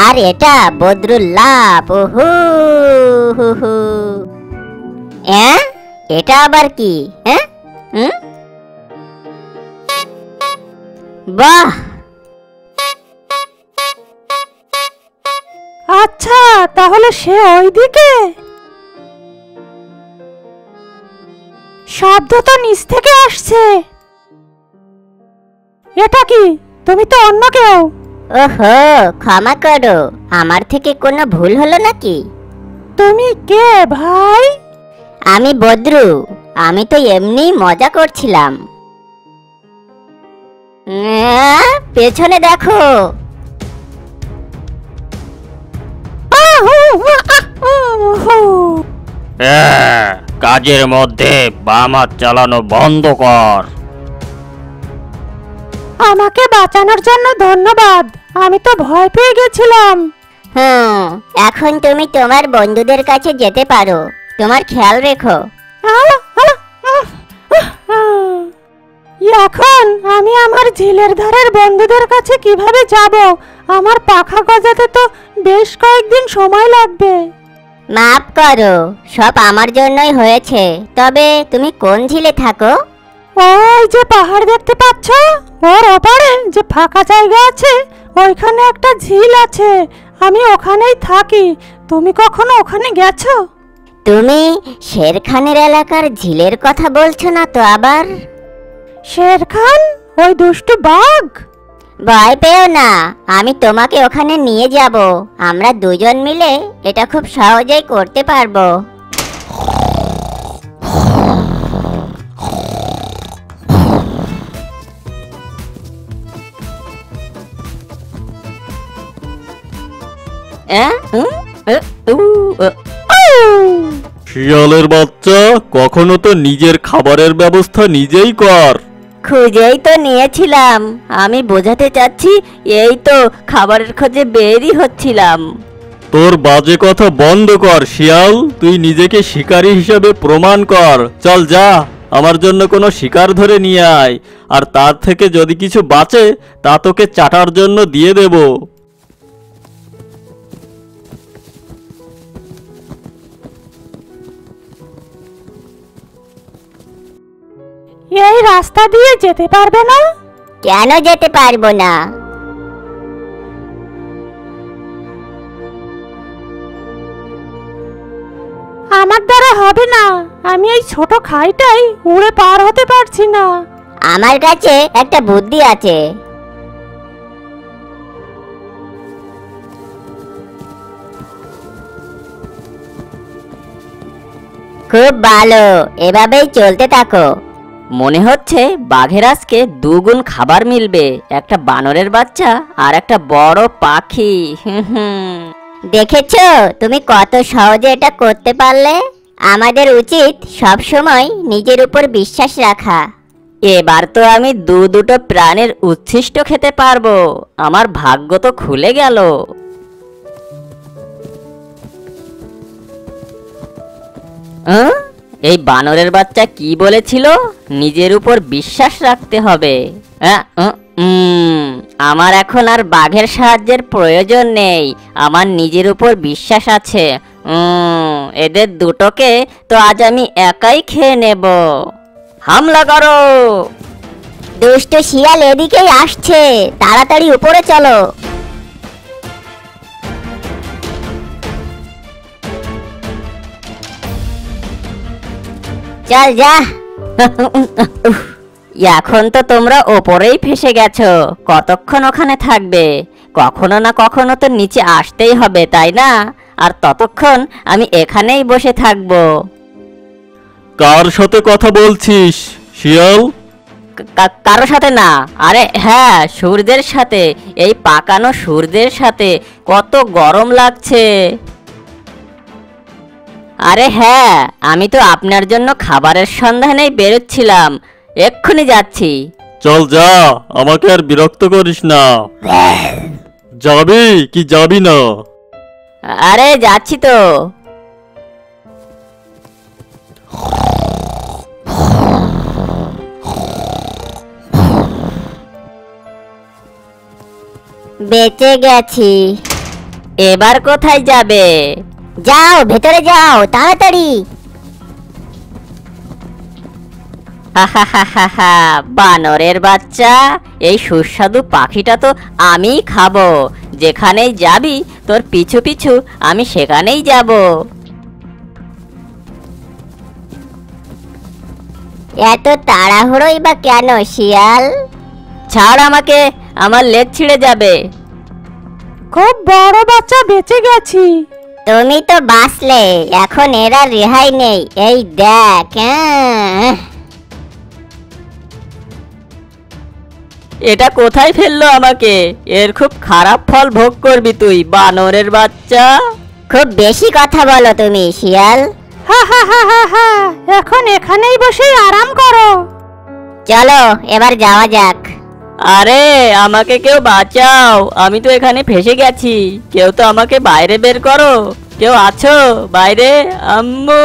আর এটা বদরুল্লাহ। ওহু হু হু। এটা আবার কি? বাহ, আচ্ছা তাহলে সে ওইদিকে। শব্দ তো নিচ থেকে আসছে। এটা কি? তুমি তো অন্য কেউ। ওহো, ক্ষমা করো, আমার থেকে কোনো ভুল হলো নাকি? তুমি কে ভাই? আমি বদরু। আমি তো এমনি মজা করছিলাম। পেছনে দেখো। কাজের মধ্যে বাম হাত চালানো বন্ধ কর। আমাকে বাঁচানোর জন্য ধন্যবাদ। আমি তো ভয় পেয়ে গেছিলাম। এখন তুমি তোমার বন্ধুদের কাছে যেতে পারো। তোমার খেয়াল রেখো। এখন আমি আমার ঝিলের ধারের বন্ধুদের কাছে কিভাবে যাব? আমার পাখা গজাতে তো বেশ কয়েকদিন সময় লাগবে। মাফ করো, সব আমার জন্যই হয়েছে। তবে তুমি কোন ঝিলে থাকো? ওই যে পাহাড় দেখতে পাচ্ছ, ওর ওপারে যে ফাঁকা জায়গা আছে, ওইখানে একটা ঝিল আছে। আমি ওখানেই থাকি। তুমি কখনো ওখানে গেছো? তুমি শেরখানের এলাকার ঝিলের কথা বলছো না তো আবার? শেরখান? ওই দুষ্টু বাঘ? ভয় পেও না, আমি তোমাকে ওখানে নিয়ে যাব। আমরা দুজন মিলে এটা খুব সহজেই করতে পারবো। শিয়ালের বাচ্চা, কখনো তো নিজের খাবারের ব্যবস্থা নিজেই কর। খুঁজেই তো নিয়েছিলাম। আমি বোঝাতে চাচ্ছি, এই তো খাবারের খোঁজে বেরই হচ্ছিলাম। তোর বাজে কথা বন্ধ কর শিয়াল। তুই নিজেকে শিকারী হিসেবে প্রমাণ কর। চল যা, আমার জন্য কোনো শিকার ধরে নিয়ে আয়। আর তার থেকে যদি কিছু বাঁচে তা তোকে চাটার জন্য দিয়ে দেব। এই রাস্তা দিয়ে যেতে পারবে না? কেন যেতে পারবো না? আমার দ্বারা হবে না। আমি এই ছোট খাইটাই উড়ে পার হতে পারছি না। আমার কাছে একটা বুদ্ধি আছে। খুব ভালো, এভাবেই চলতে থাকো। মনে হচ্ছে বাঘের আজকে দুগুণ খাবার মিলবে। একটা বানরের বাচ্চা আর একটা বড় পাখি। দেখেছো তুমি কত সহজে এটা করতে পারলে? আমাদের উচিত সব সময় নিজের উপর বিশ্বাস রাখা। এবার তো আমি দুটো প্রাণের উচ্ছিষ্ট খেতে পারবো। আমার ভাগ্য তো খুলে গেল। এই বানরের বাচ্চা কি বলেছিল? নিজের উপর বিশ্বাস রাখতে হবে। আমার এখন আর বাঘের সাহায্যের প্রয়োজন নেই। আমার নিজের উপর বিশ্বাস আছে। এদের দুটোকে তো আজ আমি একাই খেয়ে নেব। হামলা করো! দুষ্ট শিয়াল এদিকেই আসছে, তাড়াতাড়ি উপরে চলো। চল যা। এখন তো তোমরা ওপরেই ফেসে গেছো। কতক্ষণ ওখানে থাকবে? কখনো না কখনো তো নিচে আসতেই হবে, তাই না? আর ততক্ষণ আমি এখানেই বসে থাকবো। কার সাথে কথা বলছিস শিয়াল? কারোর সাথে না। আরে হ্যাঁ, সূর্যের সাথে। এই পাকানো সূর্যের সাথে। কত গরম লাগছে। আরে হ্যাঁ, আমি তো আপনার জন্য খাবারের সন্ধানেই বেরোচ্ছিলাম। এক্ষুনি যাচ্ছি। চল যা, আমাকে আর বিরক্ত করিস না। যাবি কি যাবি না? আরে যাচ্ছি তো। বেঁচে গেছি। এবার কোথায় যাবে? যাও, ভেতরে যাও তাড়াতাড়ি। হাহাহাহাহা, বানরের বাচ্চা, এই সুস্বাদু পাখিটা তো আমিই খাবো। যেখানেই যাবি তোর পিছু পিছু আমি সেখানেই যাব। এত তাড়াহুড়োই বা কেন শিয়াল? ছাড় আমাকে, আমার লেজ ছিঁড়ে যাবে। খুব বড় বাচ্চা বেঁচে গেছি। তুমি তো বাঁচলে, এখন এরা রেহাই নেই। এই দেখ। এটা কোথায় ফেললো আমাকে? এর খুব খারাপ ফল ভোগ করবি তুই, বানরের বাচ্চা। খুব বেশি কথা বলো তুমি শিয়াল। হা হা হা হা হা, এখন এখানেই বসে আরাম করো। চলো এবার যাওয়া যাক। আরে আমাকে কেউ বাঁচাও, আমি তো এখানে ফেসে গেছি। কেউ তো আমাকে বাইরে বের করো। কেউ আছো বাইরে? আম্মু।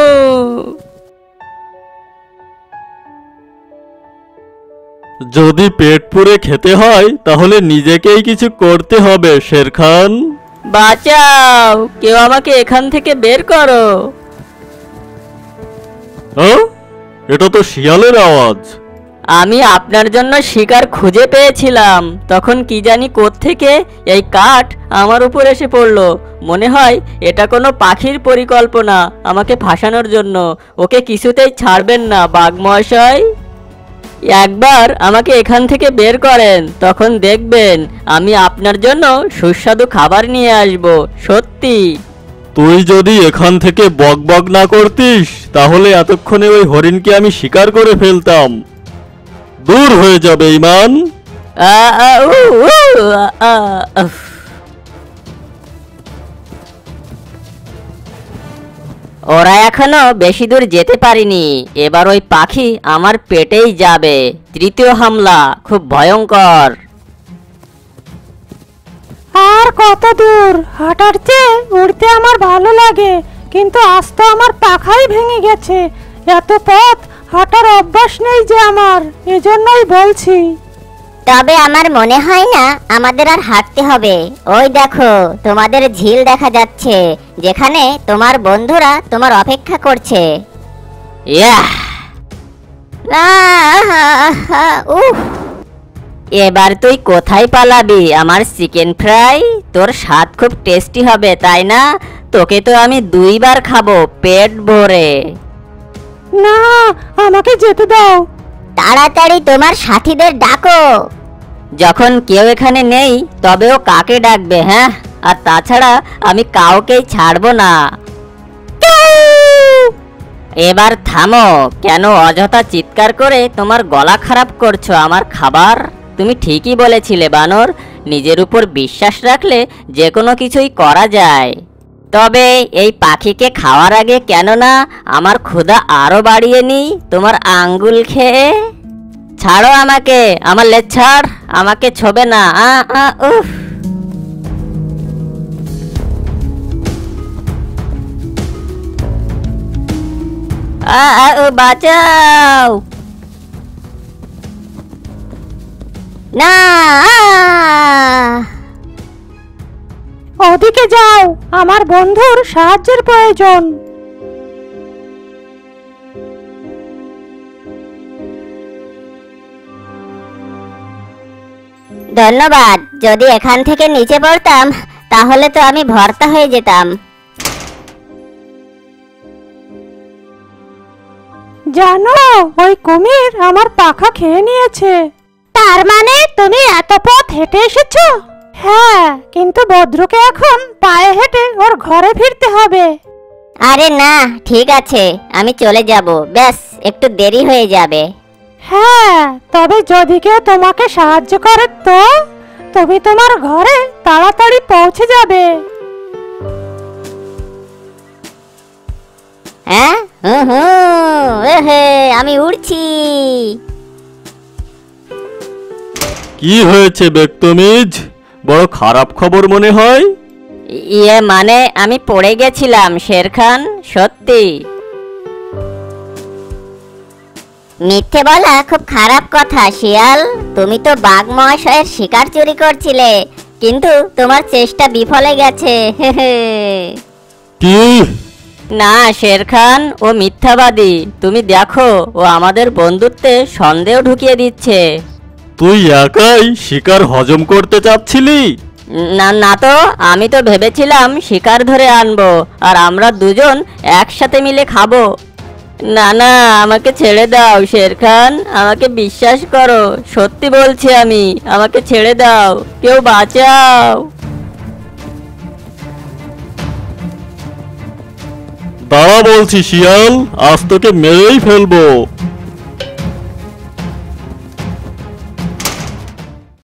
যদি পেট পুরে খেতে হয় তাহলে নিজেকেই কিছু করতে হবে শেরখান। বাঁচাও, কেউ আমাকে এখান থেকে বের করো। এটা তো শিয়ালের আওয়াজ। আমি আপনার জন্য শিকার খুঁজে পেয়েছিলাম, তখন কি জানি কোত্থেকে এই কাঠ আমার উপর এসে পড়লো। মনে হয় এটা কোনো পাখির পরিকল্পনা আমাকে ফাঁসানোর জন্য। ওকে কিছুতেই ছাড়বেন না বাঘ মহাশয়। একবার আমাকে এখান থেকে বের করেন, তখন দেখবেন আমি আপনার জন্য সুস্বাদু খাবার নিয়ে আসব। সত্যি। তুই যদি এখান থেকে বকবক না করতিস তাহলে এতক্ষণে ওই হরিণকে আমি শিকার করে ফেলতাম। দূর হয়ে যাবে ইমান। আ, আ, উ, উ, আ, উফ। ওরা এখনো বেশি দূর যেতে পারিনি। এবার ওই পাখি আমার পেটেই যাবে। তৃতীয় হামলা খুব ভয়ঙ্কর। আর কত দূর? হাঁটার চেয়ে উড়তে আমার ভালো লাগে, কিন্তু আজ তো আমার পাখাই ভেঙে গেছে। এত পথ হাঁটার অভ্যাস নেই যে আমার, এজন্যই বলছি। তবে আমার মনে হয় না আমাদের আর হাঁটতে হবে। ওই দেখো, তোমাদের ঝিল দেখা যাচ্ছে, যেখানে তোমার বন্ধুরা তোমার অপেক্ষা করছে। ইয়াহ! উফ, এবার তুই কোথায় পালাবি আমার চিকেন ফ্রাই? তোর স্বাদ খুব টেস্টি হবে তাই না? তোকে তো আমি 2 বার খাবো পেট ভরে। না, আমাকে যেতে দাও। তাড়াতাড়ি তোমার সাথীদের ডাকো। যখন কেউ এখানে নেই তবেও কাকে ডাকবে? হ্যাঁ, আর তাছাড়া আমি কাউকেই ছাড়বো না। এবার থামো। কেন অযথা চিৎকার করে তোমার গলা খারাপ করছো আমার খাবার? তুমি ঠিকই বলেছিলে বানর, নিজের উপর বিশ্বাস রাখলে যে কোনো কিছুই করা যায়। তবে এই পাখিকে খাওয়ার আগে কেন না আমার ক্ষুধা আরো বাড়িয়ে নি তোমার আঙ্গুল খেয়ে। ছাড়ো আমাকে, আমার লেজ ছাড়, আমাকে ছোবে না। উফ। বাঁচাও। না, ওদিকে যাও, আমার বন্ধুর সাহায্যের প্রয়োজন। ধন্যবাদ। যদি এখান থেকে নিচে পড়তাম তাহলে তো আমি ভর্তা হয়ে যেতাম। জানো, ওই কুমির আমার পাখা খেয়ে নিয়েছে। তার মানে তুমি এত পথ হেঁটে এসেছো? হ্যাঁ, কিন্তু ভদ্রকে এখন পায়ে হেঁটে ওর ঘরে ফিরতে হবে। আরে না, ঠিক আছে, আমি চলে যাব। ব্যাস একটু দেরি হয়ে যাবে। হ্যাঁ, তবে যদি কেউ তোমাকে সাহায্য করে তো তুমি তোমার ঘরে তাড়াতাড়ি পৌঁছে যাবে। হ্যাঁ, হুম হুম, এহে, আমি উড়ছি। কি হয়েছে বেক্তমিজ? বড় খারাপ খবর মনে হয়। ইয়ে মানে আমি পড়ে গেছিলাম শেরখান, সত্যি। মিথ্যে বলা খুব খারাপ কথা শিয়াল। তুমি তো বাঘ মহাশয়ের শিকার চুরি করছিলে, কিন্তু তোমার চেষ্টা বিফলে গেছে। কি? না শের খান, ও মিথ্যাবাদী। তুমি দেখো, ও আমাদের বন্ধুত্বে সন্দেহ ঢুকিয়ে দিচ্ছে। তুই একাই শিকার হজম করতে চাচ্ছিলি? না না, তো আমি তো ভেবেছিলাম শিকার ধরে আনবো আর আমরা দুজন একসাথে মিলে খাবো। না না, আমাকে ছেড়ে দাও শের খান, আমাকে বিশ্বাস করো, সত্যি বলছি আমি, আমাকে ছেড়ে দাও, কেউ বাঁচাও। দাঁড়া বলছি শিয়াল, আজ তোকে মেরেই ফেলবো।